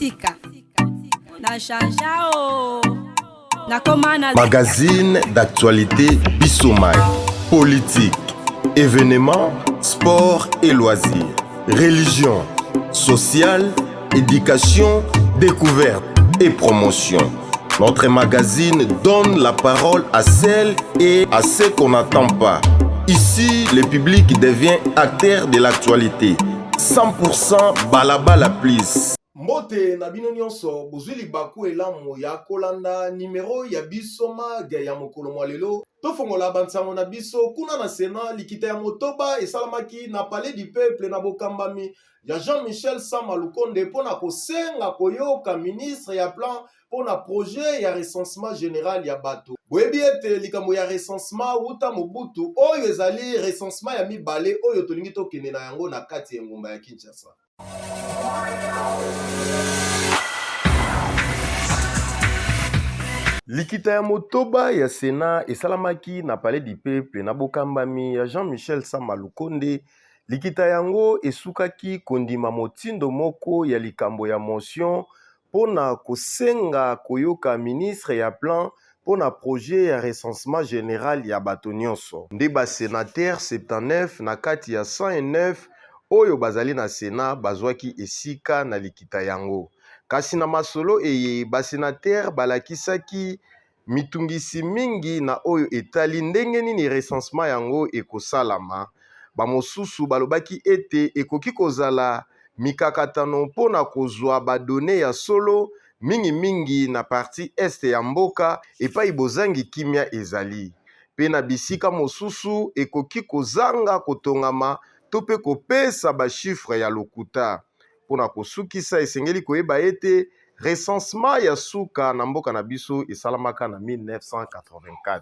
Sika. Na changea na komana. Magazine d'actualité Bissomai. Politique, événements, sport et loisirs. Religion, sociale, éducation, découverte et promotion. Notre magazine donne la parole à celles et à ceux qu'on n'attend pas. Ici, le public devient acteur de l'actualité. 100% balabala please. Mbote na bino nyonso bozuli baku elamu ya kolanda numero ya Bissoma ya mokolo mwalelo tofongola bansango na biso kuna na Sénat likita ya motoba esalamaki na Palais du Peuple na bokambami ya Jean-Michel Sama Lukonde pona kosenga koyoka ministre ya plan pona projet ya recensement général ya bato. Boyebi ete likambo ya recensement uta mobutu oyo ezali recensement ya mibale oyo tolingi tokende na yango na kati ya ngumba ya Kinshasa. Likita ya motoba ya Sénat esalamaki na Palais du Peuple na bokambami ya Jean-Michel Sama Lukonde. Likita yango esukaki kondima motindo moko ya likambo ya motion pona kosenga koyoka ministre ya plan pona projet ya recensement général ya bato nyonso. Nde ba sénateur 79 na kati ya 109 oyo bazali na Sénat bazwaki esika na likita yango. Kasi na masolo eye ba sénateur balakisaki mitungisi mingi na oyo etali ndenge nini recensement yango ekosalama. Bamosusu balobaki ete ekoki kozala mikakatano mpona kozwa badone ya solo mingi na parti este ya mboka epai bozangi kimia ezali. Pe na bisika mosusu ekoki kozanga kotongama to pe kopesa bashifre ya lokuta. Pona kosukisa esengeli koyeba ete recensement ya suka na mboka na biso esalamaka na 1984.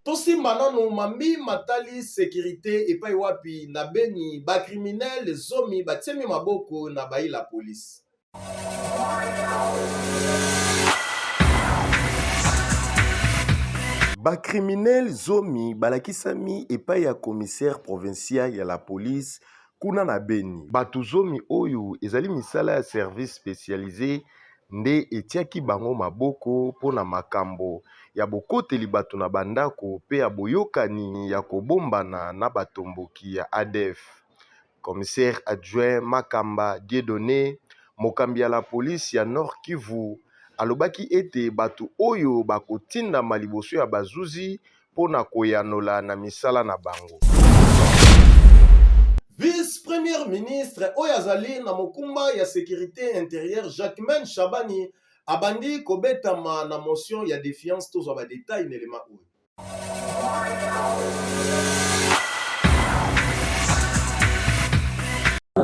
Tosimba nanu mambi matali sécurité epai wapi na Beni ba criminel zomi batiemi maboko na bayi la police. Ba criminel zomi balakisami epai ya commissaire provincial ya la police kuna na Beni. Batu zomi oyo ezali misala ya service spécialisé nde etiaki bango maboko pona makambo ya bokoteli bato na bandako pe ya boyokani ya kobombana na batomboki ya ADF. Commissaire adjoint Makamba Dieudonné, mokambi ya la police ya Nord Kivu, alobaki ete bato oyo bakotinda maliboso ya bazuzi pona koyanola na misala na bango. Vice-premier ministre Oyazali na mokumba ya sécurité intérieure Jacquemaine Chabani abandi kobetama na motion ya défiance tozwa ba détail n'elema oyo.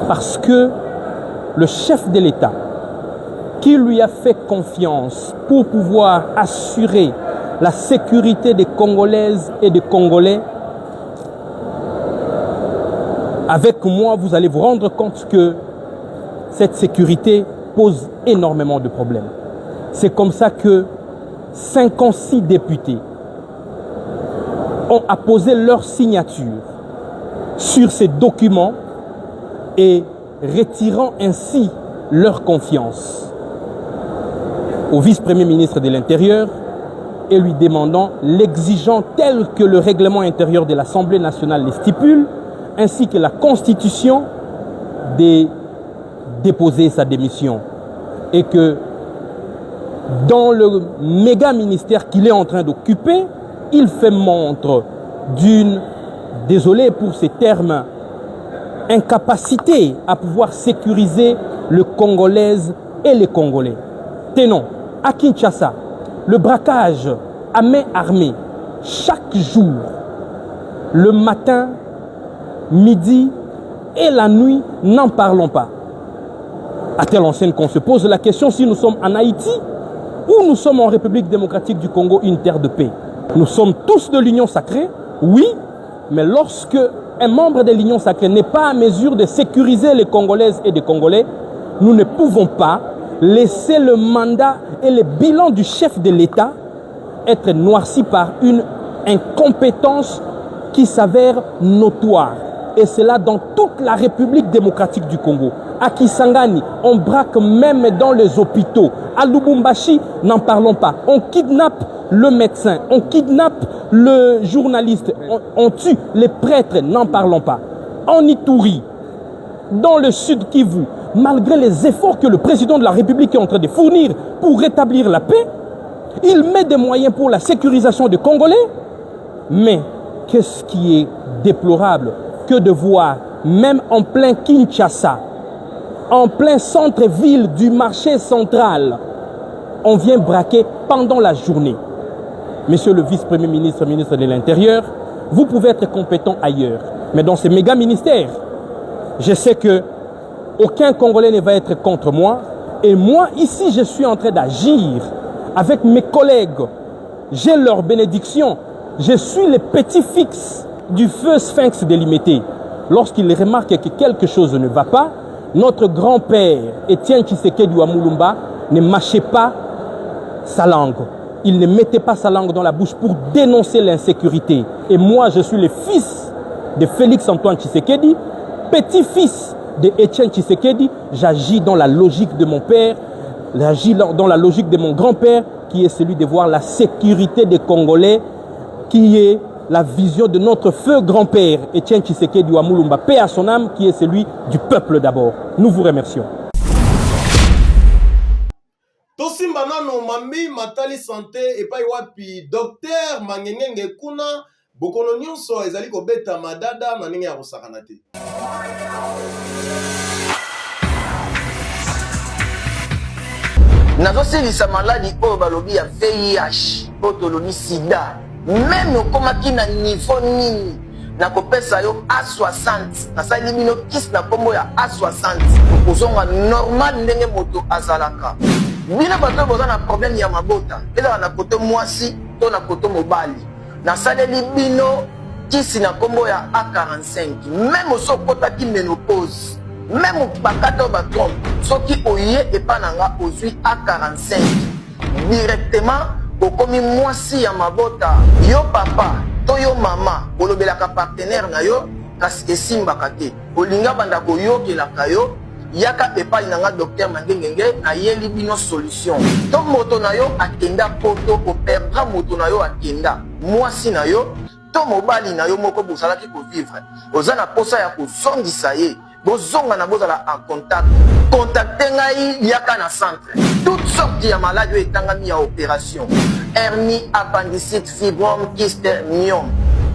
Parce que le chef de l'État qui lui a fait confiance pour pouvoir assurer la sécurité des Congolaises et des Congolais, avec moi, vous allez vous rendre compte que cette sécurité pose énormément de problèmes. C'est comme ça que 56 députés ont apposé leur signature sur ces documents et retirant ainsi leur confiance au vice-premier ministre de l'Intérieur et lui demandant, l'exigeant tel que le règlement intérieur de l'Assemblée nationale le stipule, ainsi que la Constitution, de déposer sa démission. Et que dans le méga ministère qu'il est en train d'occuper, il fait montre d'une, désolé pour ces termes, incapacité à pouvoir sécuriser le Congolaise et les Congolais. Tenons, à Kinshasa, le braquage à main armée, chaque jour, le matin, midi et la nuit, n'en parlons pas. À telle enseigne qu'on se pose la question si nous sommes en Haïti ou nous sommes en République démocratique du Congo, une terre de paix. Nous sommes tous de l'Union sacrée, oui, mais lorsque un membre de l'Union sacrée n'est pas à mesure de sécuriser les Congolaises et les Congolais, nous ne pouvons pas laisser le mandat et le bilan du chef de l'État être noirci par une incompétence qui s'avère notoire. Et c'est là dans toute la République démocratique du Congo. À Kisangani, on braque même dans les hôpitaux. À Lubumbashi, n'en parlons pas. On kidnappe le médecin, on kidnappe le journaliste, on tue les prêtres, n'en parlons pas. En Ituri, dans le sud Kivu, malgré les efforts que le président de la République est en train de fournir pour rétablir la paix, il met des moyens pour la sécurisation des Congolais. Mais qu'est-ce qui est déplorable que de voir, même en plein Kinshasa, en plein centre-ville du marché central, on vient braquer pendant la journée. Monsieur le vice-premier ministre, ministre de l'Intérieur, vous pouvez être compétent ailleurs. Mais dans ces méga ministères, je sais que aucun Congolais ne va être contre moi. Et moi, ici, je suis en train d'agir avec mes collègues. J'ai leur bénédiction. Je suis le petit-fils du feu Sphinx délimité. Lorsqu'il remarque que quelque chose ne va pas, notre grand-père, Étienne Tshisekedi Wamulumba, ne mâchait pas sa langue. Il ne mettait pas sa langue dans la bouche pour dénoncer l'insécurité. Et moi, je suis le fils de Félix-Antoine Tshisekedi, petit-fils de Étienne Tshisekedi. J'agis dans la logique de mon père, j'agis dans la logique de mon grand-père, qui est celui de voir la sécurité des Congolais, qui est la vision de notre feu grand-père, Étienne Tshisekedi Wamulumba, paix à son âme, qui est celui du peuple d'abord. Nous vous remercions. Tosimba nano mambi matali santé epai wapi docteur Mangengenge kuna bokono nyonso ezali kobeta madada na ndenge ya kosakana te. Nazosilisa maladi oyo balobi ya VIH, otolobi sida. Même okomaki na niveau nini nakopesa yo A60 nasali bino kisi na kombo ya A60 okozonga normal ndenge moto azalaka. Bino bato boza na problème ya mabota ezala na koto mwasi to na koto mobali nasaleli bino kisi na kombo ya A45. Même osokotaki ménopause, même bakata batrompe soki oye epa nanga ozwi A45 directement okomi mwasi ya mabota. Yo papa to yo mama olobelaka partenaire na yo kasi esimbaka te olinga banda koyokelaka yo yaka epai nanga docteur Mangengenge ayeli bino solution. To moto na yo akenda poto operdra moto na yo akenda mwasi na yo to mobali na yo moko bozalaki kovivre oza na posa ya kozongisa ye bozonga na bozala en contact. Contactez ngai yaka na centre toutes sortes ya maladies etangami ya opération hernie, appendicite, fibrome, kyste, myome.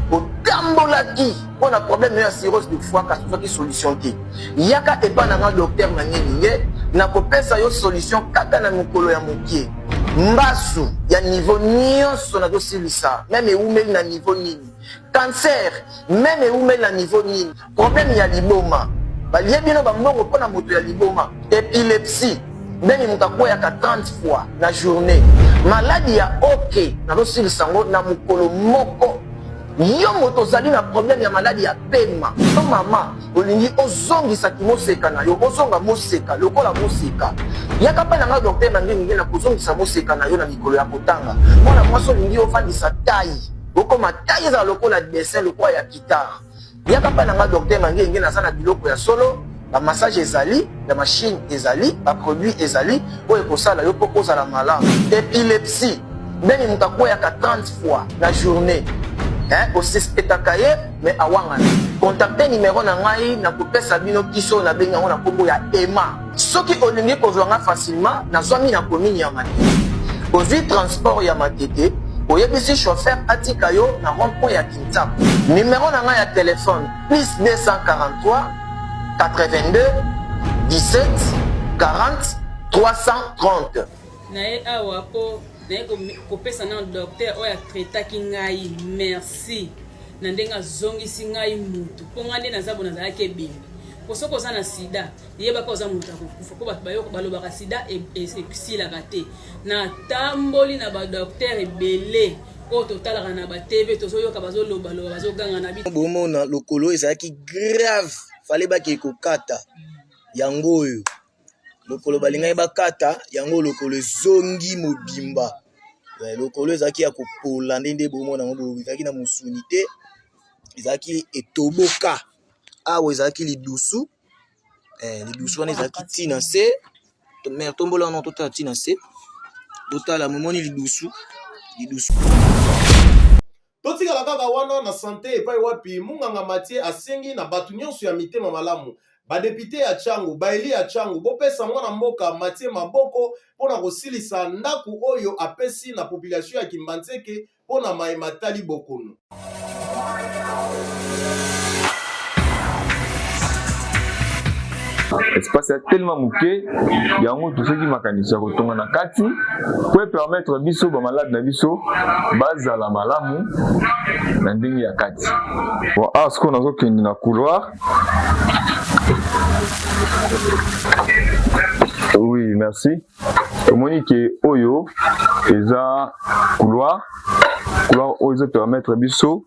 Otambolaki on a problème ya cirrhose du foie kasi soki solution te yaka epa na docteur Mangengenge na kopesa yo solution kaka na mokolo ya mokie. Mbasu ya niveau nyonso na dosilisa même eumeli na niveau nini, cancer même eumeli na niveau nini, problème ya liboma balie bino bambongo mpona moto ya liboma, épilepsie ndenge moto akweyaka 30 fois na journée, maladie ya oke na dosilisa ngo na mokolo moko. Yo moto ozali na problème ya maladie ya pema to mama olingi ozongisa kimoseka na yo ozonga moseka lokola moseka yaka pa na docteur Mangengenge na kozongisa moseka na yo na mikolo ya kotanga mwana mwasi olingi ofandisa taille okoma taille za lokola dessin lokola ya guitare yaka pa na docteur Mangengenge na sana biloko ya solo ba massage ezali la machine ezali ba produit ezali oyo kosala yo poko za la malamu. Épilepsie ndenge moto akweyaka 30 fois na journée osespetaka ye mais awanga contacte numéro na ngai na kopesa bino kiso na benga ngo na kombo ya Emma. Soki olingi kozwanga facilement na zwami na komini ya Matete ozwi transport ya Matete oyebisi chauffeur atika yo na rond-point ya Kintambo. Numéro na ngai ya téléphone plus 243 82 17 40 330. naye awa po naye kopesa na docteur oyo atretaki ngai merci na ndenge azongisi ngai mutu mpo ngai nde naza bona nazalaki ebembi po soki oza na sida yebaka oza moto akokufa po bato bayoko balobaka sida esilaka te. Natamboli na badocteur ebele oyo totalaka na batv tozoyoka bazolobaloba bazoganga na bino bomona lokolo ezalaki grave fale bakei kokata yango oyo lokolo balingai bakata yango lokolo zongi mobimba lokolo ezaki ya kopola ndende bomona ngo ezaki na musuni te ezaki etoboka awa ezalaki lidusu lidusu wana ezalaki ntina se mer tombola wana totala ntina se totala momoni lidusu totikala kaka wana na sante epai wapi munganga Mathieu asengi na bato nyonso ya mitema malamu badepute ya Tchangu baeli ya Tchangu bopesa mwana mboka Mathieu maboko mpona kosilisa ndaku oyo apesi na population ya Kimbanzeke mpona mayema tali bokono. Espace est tellement mouqué, il y a un tout ce qui m'a candidat au ton na kati pour permettre biso ba malade na biso baza la malamu na ndingi ya kati. Bon, ce qu'on a zo na couloir. Oui, merci. Monique Oyo, eza couloir oyo permettre biso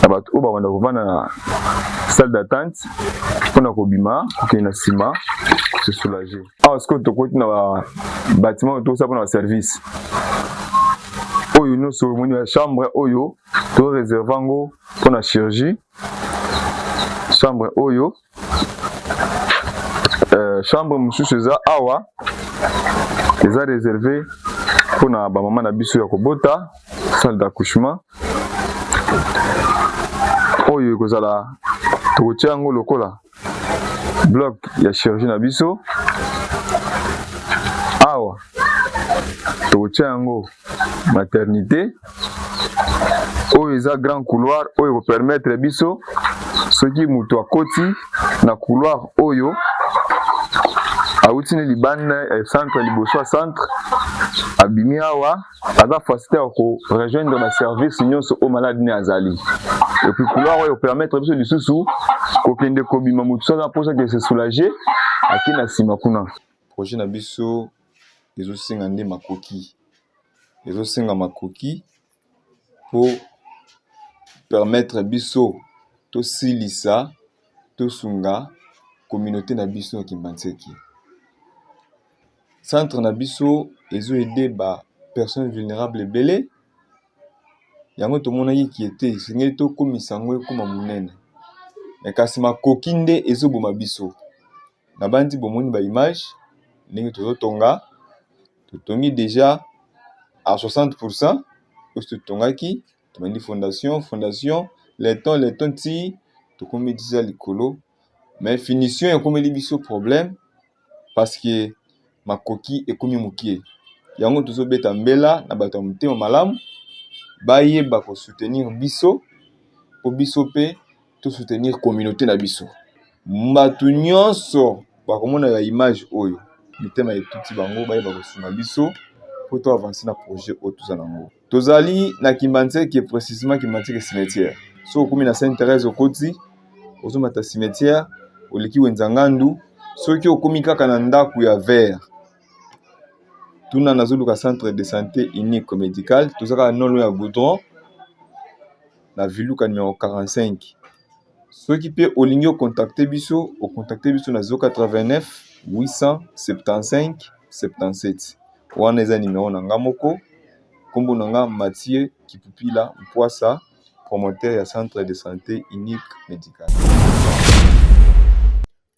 abato oba wana kovana na salle d'attente mpona kobima kokende na nsima se soulager. Awa sikoyo tokoti na bâtiment oyo tokosa mpona baservice oyo nyonso omoni ya chambre oyo toreserve yango mpona chirurgie. Chambre oyo chambre mosusu eza awa eza réservé mpona bamama na biso ya kobota salle d'accouchement oyo ekozala tokotia yango lokola bloc ya chirurgie na biso. Awa tokotia yango maternité oyo eza grand couloir oyo kopermettre biso soki moto akoti na couloir oyo autini libanda centre liboso ya centre abimi awa aza facilité ya korejoindre baservice nyonso oyo malade ne azali. Et puis couloir oyo permettre biso lisusu kokende kobima motu so aza mposa ke se soulager aki na nsima kuna. Projet na biso ezosenga nde makoki, ezosenga makoki po permettre biso tosilisa tosunga communauté na biso ya Kimbanzeke. Centre na biso ezo aider ba personnes vulnérables ebele yango tomonaki ki ete sengeli tokomisa yango ekoma monene me kasi makoki nde ezoboma biso na bandi bomoni ba image ndenge tozotonga totongi déjà à 60% oyo totongaki tomandi fondation les tons ti tokomi déjà likolo mais finition ekomeli biso problème parce que makoki ekomi mokie yango tozobeta mbela na bato ya motema malamu bayeba ko soutenir biso po biso pe to soutenir communauté na biso. Bato nyonso bakomona ya image oyo mitema etuti bango bayeba ko sunga biso po to avancer na projet oyo toza nango. Tozali na Kimbanzeke précisément Kimbanzeke cimetière. So komi na Sainte-Thérèse okoti ozomata cimetière oleki Wenzangandu soki okomi kaka na ndaku ya vert tuna nazoluka centre de santé unique médical tozaka non loin ya Goudron na viluka numéro 45. Soki pe olingi o contacter biso na 089 875 77 wana eza numéro na nga moko kombo na nga Mathieu Kipupila Mpwasa promoteur ya centre de santé unique médical.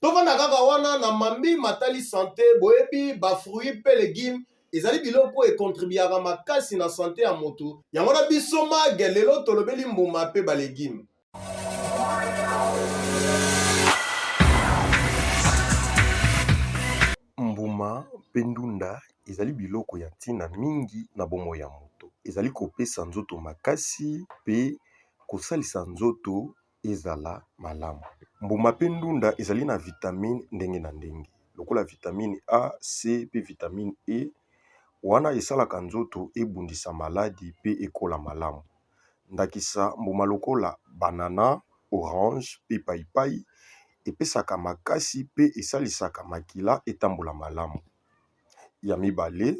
Tovanda kaka wana na mambi matali santé boyebi ba fruits pe légumes ezali biloko ekontribuaka makasi na santé ya moto yango na biso mage lelo tolobeli mbuma pe ba légumes. Mbuma pe ndunda ezali biloko ya ntina mingi na bomo ya moto. Ezali kopesa nzoto makasi pe kosalisa nzoto ezala malamu. Mbuma pe ndunda ezali na vitamine ndenge na ndenge. Lokola vitamine A, C pe vitamine E wana esalaka nzoto ebundisa maladi pe ekola malamu. Ndakisa mbuma lokola banana, orange pe paipai epesaka makasi pe esalisaka makila etambola malamu. Ya mibale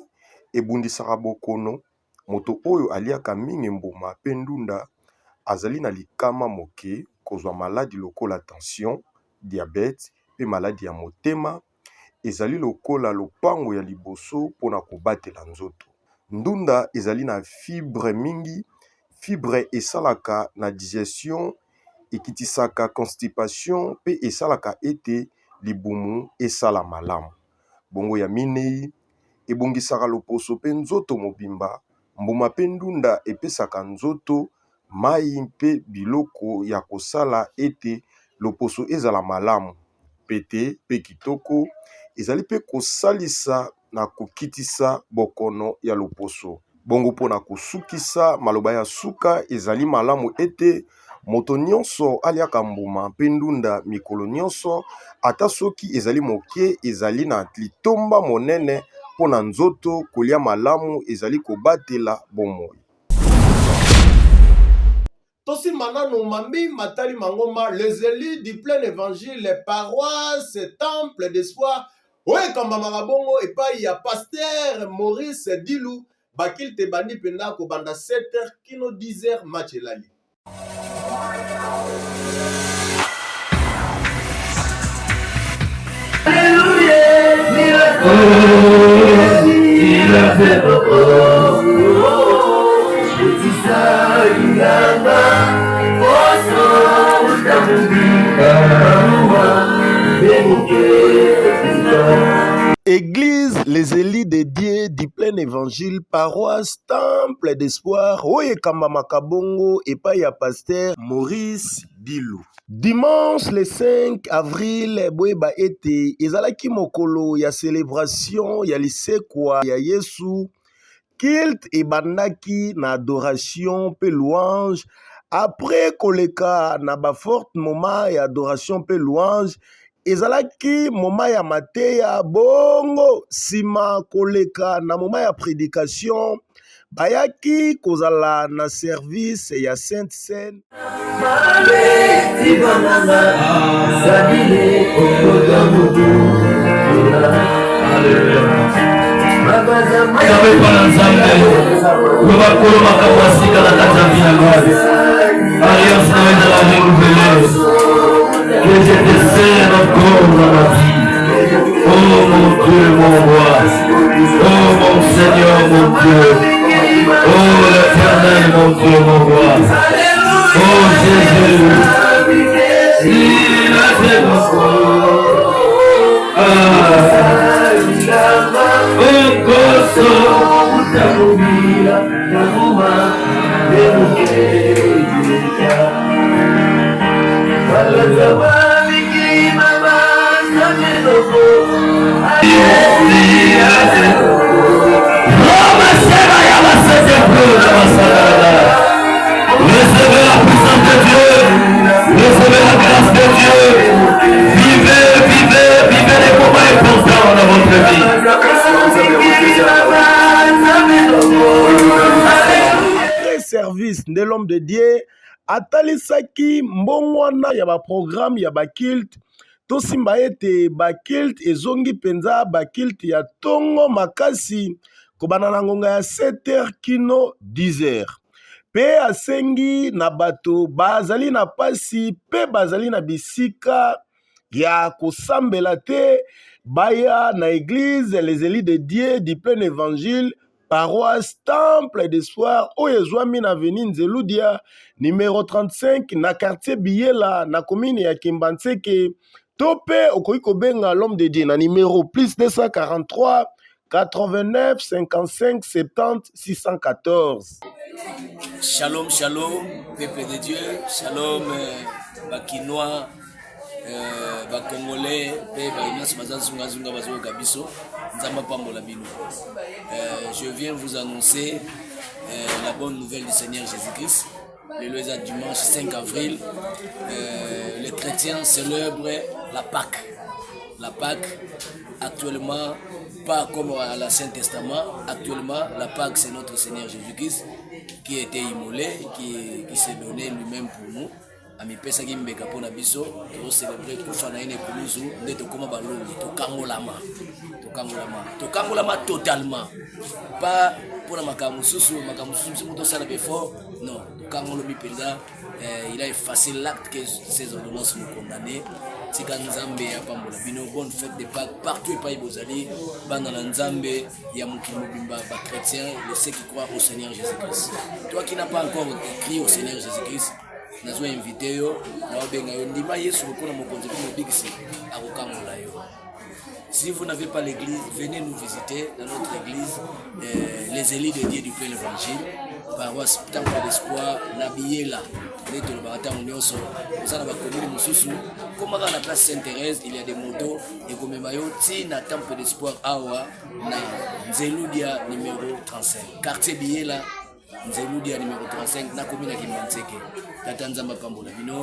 ebundisaka bokono. Moto oyo aliaka mingi mbuma pe ndunda azali na likama moke kozwa maladi lokola tension, diabète pe maladi ya motema ezali lokola lopango ya liboso mpona kobatela nzoto. Ndunda ezali na fibre mingi. Fibre esalaka na digestion ekitisaka constipation pe esalaka ete libumu esala malamu. Bongo ya minei ebongisaka loposo pe nzoto mobimba, mbuma pe ndunda epesaka nzoto mai mpe biloko ya kosala ete loposo ezala malamu. Pete pe kitoko ezali pe kosalisa na kokitisa bokono ya loposo. Bongo mpona kosukisa maloba ya suka ezali malamu ete moto nyonso aliaka mbuma mpe ndunda mikolo nyonso, ata soki ezali moke ezali na litomba monene mpona nzoto kolia malamu ezali kobatela bomoi. Tosi manano mambi matali mangoma les élus du plein évangile, les paroisses, temples d'espoir. Oye kamba marabongo epai ya pasteur Maurice Dilou bakil te bandi penda ko banda 7h kino 10h match elali. Église les élus dédiés du plein évangile, paroisse, temple d'espoir, oye kamba makabongo epai ya pasteur Maurice Dilou. Dimanche le 5 avril boyeba ete ezalaki mokolo ya célébration ya lisekwa ya Yesu. Kilt ebandaki na adoration pe louange. Après koleka na ba forte moment ya adoration pe louange, ezalaki moment ya mateya. Bongo sima koleka na moment ya prédication, bayaki kozala na service ya Sainte Seine. Que je descende encore dans ma vie. Oh mon Dieu, mon roi. Oh mon Seigneur, mon Dieu. Oh l'Éternel, mon Dieu, mon roi. Oh Jésus. Il a fait mon corps. Oh Gosso. Recevez la puissance de Dieu, recevez la grâce de Dieu, vivez les moments importants dans votre vie. Après service de l'homme de Dieu, atalisaki mbongwana ya ba programme ya ba kilt. Tosimba ete ba kilt ezongi penza ba kilt ya tongo makasi kobana na ngonga ya 7h kino 10h. Pe asengi na bato bazali na pasi pe bazali na bisika ya kosambela te, baya na église les élus de Dieu du plein évangile, paroisse temple d'espoir oyo ezwami na avenue Nzeludia numéro 35 na quartier Biela na commune ya Kimbanseke. Topé okoki kobenga l'homme de Dieu na numéro plus 243 89 55 70 614. Shalom, shalom, peuple de Dieu, shalom, Bakinois, Bakongolais, je viens vous annoncer la bonne nouvelle du Seigneur Jésus-Christ. Le dimanche 5 avril, les chrétiens célèbrent la Pâque. La Pâque, actuellement, pas comme à l'Ancien Testament, actuellement, la Pâque, c'est notre Seigneur Jésus-Christ qui a été immolé, qui s'est donné lui-même pour nous. Ami pesa ki mbeka pona biso to célébrer kufa na ine kuluzu ndeto koma balongi to kangolama totalement pas pour makamususu muto sala before non to kangolo mi penza il a effacé l'acte que ces ordonnances nous condamnaient. Tika nzambe ya pambola bino bonne fête de Pâques partout et pas ibozali bana na nzambe ya mukimo bimba ba chrétiens, ceux qui croient au Seigneur Jésus-Christ. Toi qui n'as pas encore écrit au Seigneur Jésus-Christ, nazo invité yo na obenga yo ndima Yesu lokona mokonzi ko mobikisi akokangola yo. Si vous n'avez pas l'église, venez nous visiter dans notre église, les élites de Dieu du plein évangile, paroisse Temple d'Espoir, l'habillé là, les Tolbarata Unioso, vous en avez connu les Moussous, comme à la place Sainte-Thérèse, il y a des motos, et comme Mayoti, na Temple d'Espoir, Awa, na Nzeloudia numéro 35, quartier billet là, Nzeloudia numéro 35, na commune à Kimanseke, Tatanzamba Pambola Bino.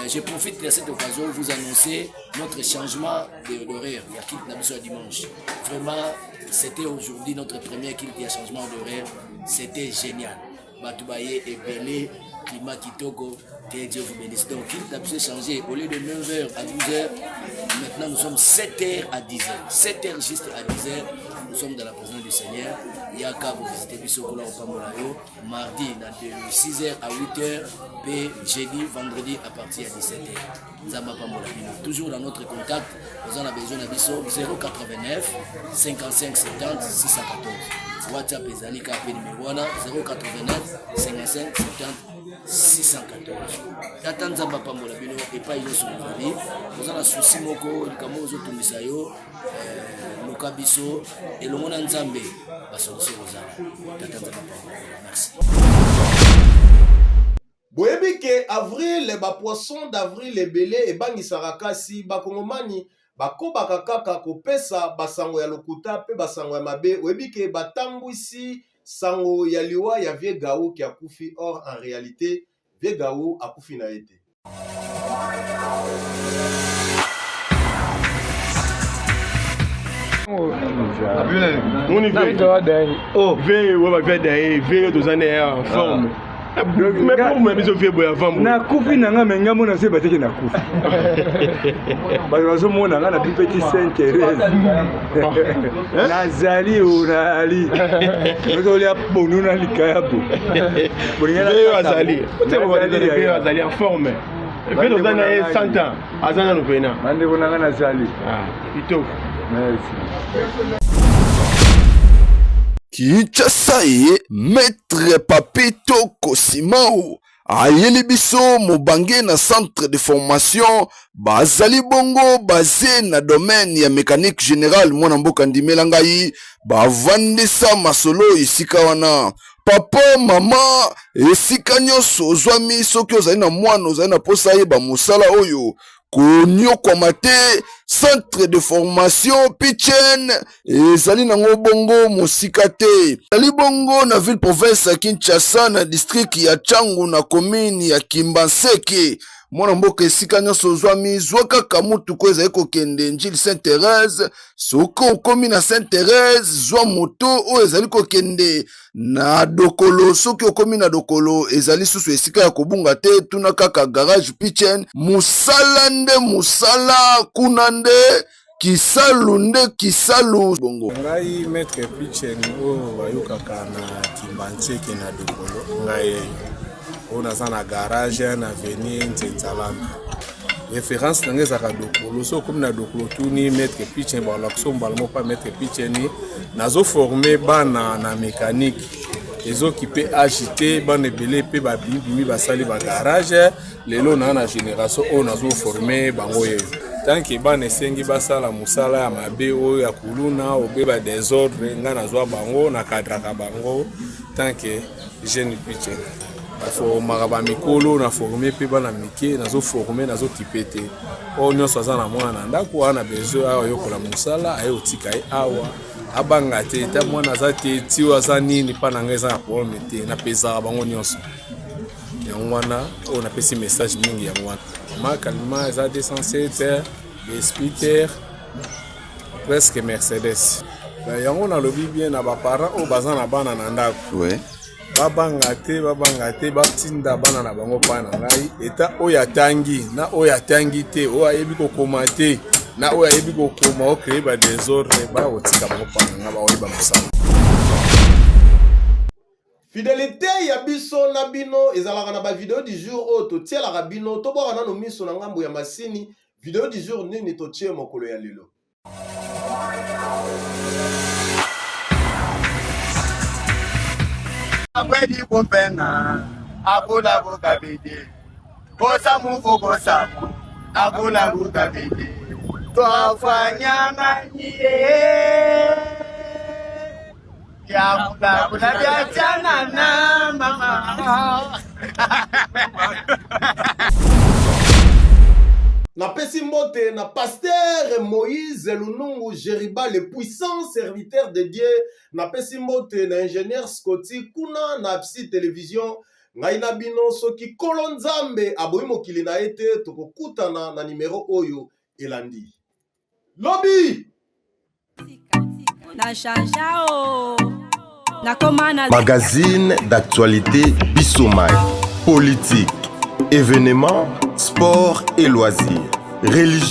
Je profite de cette occasion pour vous annoncer notre changement d'horaire. Il y a quitte Nabiso dimanche. Vraiment, c'était aujourd'hui notre premier kilt de changement d'horaire. C'était génial. Batoubaye et Belé, climat Kitoko, que Dieu vous bénisse. Donc, kilt Nabiso changé. Au lieu de 9h à 12h, maintenant nous sommes 7h à 10h. 7h juste à 10h. Nous sommes dans la présence du Seigneur. Il y a qu'à vous visiter Bissokola au Pamolayo, mardi de 6h à 8h, puis jeudi, vendredi à partir de 17h. Zamba Pamolabino. Toujours dans notre contact, nous avons besoin de Bisso 089 55 70 614. WhatsApp et Zalika AP numéro 089 55 70 614. Tata Nzamba Pamolabino et pas Yosu Mizali. Nous avons un souci moko, il kamo ozo tumisayo. Biso et le monde en Zambie. Merci. Boyebike avril les poisson d'avril les belé et bangi sarakasi bakongomani bakobaka kaka kopesa basango ya lokuta pe basango ya mabe boyebike batambwisi sango ya liwa ya vie gaou qui a kufi or en réalité vie gaou a kufi na été. On y veille. Oh, veille, on va faire des veilles de années en forme. Mais pour moi, je vais boire avant. Na kufi nanga menga mona se bateke na kufi. Ba zo mona na bi petit Sainte-Thérèse. Nazali o na ali. Nous oli abonu na likaya bo. Veille azali. Tu vois veille azali en forme. Veille de années 100 ans. Azana no pena. Mande bona na zali. Ah, ito. Merci. Kinshasa ye maître Papito Kosimao ayeli biso mobange na centre de formation bazali bongo basé na domaine ya mécanique générale mwana mboka ndimela ngai bavandisa masolo isika wana papa mama esika nyonso ozwami soki ozali na mwana ozali na posa yeba mosala oyo konyokwama te centre de formation Pichen ezali nango bongo mosika te ezali bongo na ville province ya Kinshasa na district ya Changu na commune ya Kimbanseke mwana mboka esika nyonso ozwami zwa kaka mutuko ezali kokende njili Sainte-Thérèse soki okomi na Sainte-Thérèse zwa moto oyo ezali kokende na Dokolo soki okomi na Dokolo ezali susu esika ya kobunga te tuna kaka garage Pichen musala nde musala kuna nde kisalu nde kisalu bongo ngai maître Pichen oyo bayokaka na Kimbanseke na Dokolo ngai on a un garage na avenue Nzenzalanga référence dans les Dokolo so comme na Dokolo tuni maître Pichen ba l'action balmo pas maître Pichen nazo formé bana na mécanique les occupés agité bana belé pe ba bimi ba sali ba garage lelo na génération on nazo formé bango ye tant que bana esengi basala musala ya mabe oyo ya kuluna obeba désordre nga nazo bango na kadraka bango tant que jeune Pichen formaka bamikolo na forme pe bana mike nazo forme nazo kipete oyo nyonso aza na mwana na ndako wana besoin awa yokola mosala aye otika ye awa abanga te ta mwana aza te ti aza nini mpa na ngai eza na problème te napezaka bango nyonso yango wana oyo napesi message mingi yango wana mama kalima eza 207 Spiter presque Mercedes yango nalobi bien na baparent oyo baza na bana na ndako babanga te batinda bana na bango pa na ngai eta oyo atangi na oyo atangi te oyo ayebi kokoma te na oyo ayebi kokoma okreye ba désordre baotika bango pa na ngai baoyeba mosala fidélité ya biso na bino ezalaka na bavideo du jour oyo totielaka bino toboka nano miso na ngambo ya masini video du jour nini totie mokolo ya lelo Akwedi kupenga abula bukabidi kosa mufu kosa hakuna kutabidi twafanya manyie ya kuna biachana na mama. Na pesi mbote na pasteur Moïse Lunungu Jeriba, le puissant serviteur de Dieu. Na pesi mbote na ingénieur Scotty kuna na Psy Télévision. Ngai na bino soki kolonzambe aboyi mokili na ete tokokutana na numéro oyo elandi. Lobby! Magazine d'actualité Bissomai. Politique, événements, sport et loisirs. Religion.